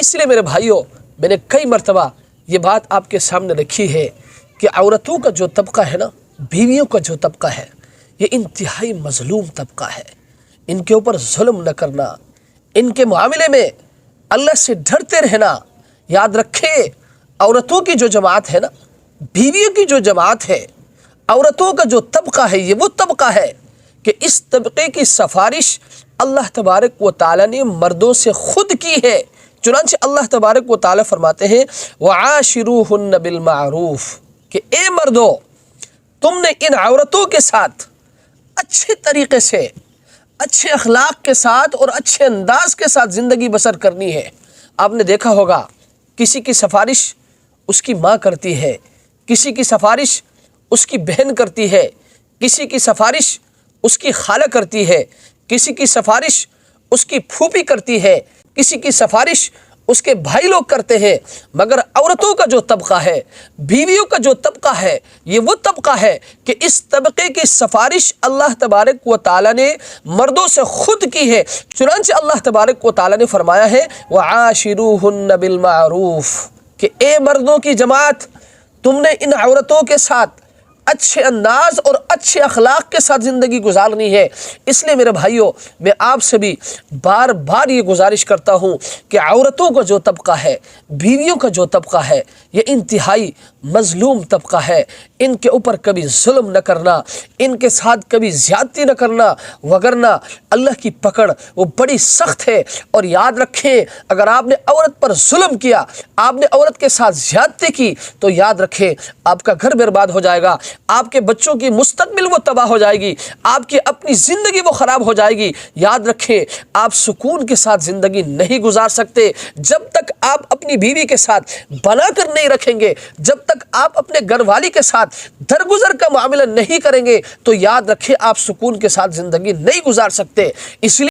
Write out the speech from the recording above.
اس لیے میرے بھائیوں، میں نے کئی مرتبہ یہ بات آپ کے سامنے رکھی ہے کہ عورتوں کا جو طبقہ ہے نا، بیویوں کا جو طبقہ ہے، یہ انتہائی مظلوم طبقہ ہے۔ ان کے اوپر ظلم نہ کرنا، ان کے معاملے میں اللہ سے ڈرتے رہنا۔ یاد رکھیں، عورتوں کی جو جماعت ہے نا، بیویوں کی جو جماعت ہے، عورتوں کا جو طبقہ ہے، یہ وہ طبقہ ہے کہ اس طبقے کی سفارش اللہ تبارک و تعالی نے مردوں سے خود کی ہے۔ چنانچہ اللہ تبارک و تعالی فرماتے ہیں وَعَاشِرُوهُنَّ بِالْمَعْرُوفِ کہ اے مردو، تم نے ان عورتوں کے ساتھ اچھے طریقے سے، اچھے اخلاق کے ساتھ اور اچھے انداز کے ساتھ زندگی بسر کرنی ہے۔ آپ نے دیکھا ہوگا کسی کی سفارش اس کی ماں کرتی ہے، کسی کی سفارش اس کی بہن کرتی ہے، کسی کی سفارش اس کی خالہ کرتی ہے، کسی کی سفارش اس کی پھوپھی کرتی ہے، کسی کی سفارش اس کے بھائی لوگ کرتے ہیں۔ مگر عورتوں کا جو طبقہ ہے، بیویوں کا جو طبقہ ہے، یہ وہ طبقہ ہے کہ اس طبقے کی سفارش اللہ تبارک و تعالی نے مردوں سے خود کی ہے۔ چنانچہ اللہ تبارک و تعالی نے فرمایا ہے وَعَاشِرُوهُنَّ بِالْمَعْرُوفِ کہ اے مردوں کی جماعت، تم نے ان عورتوں کے ساتھ اچھے انداز اور اچھے اخلاق کے ساتھ زندگی گزارنی ہے۔ اس لیے میرے بھائیوں، میں آپ سے بھی بار بار یہ گزارش کرتا ہوں کہ عورتوں کا جو طبقہ ہے، بیویوں کا جو طبقہ ہے، یہ انتہائی مظلوم طبقہ ہے۔ ان کے اوپر کبھی ظلم نہ کرنا، ان کے ساتھ کبھی زیادتی نہ کرنا، وگرنہ اللہ کی پکڑ وہ بڑی سخت ہے۔ اور یاد رکھیں، اگر آپ نے عورت پر ظلم کیا، آپ نے عورت کے ساتھ زیادتی کی، تو یاد رکھیں آپ کا گھر برباد ہو جائے گا، آپ کے بچوں کی مستقبل وہ تباہ ہو جائے گی، آپ کی اپنی زندگی وہ خراب ہو جائے گی۔ یاد رکھیں، آپ سکون کے ساتھ زندگی نہیں گزار سکتے جب تک آپ اپنی بیوی کے ساتھ بنا کر نہیں رکھیں گے، جب تک آپ اپنے گھر والی کے ساتھ درگزر کا معاملہ نہیں کریں گے، تو یاد رکھیں آپ سکون کے ساتھ زندگی نہیں گزار سکتے۔ اس لیے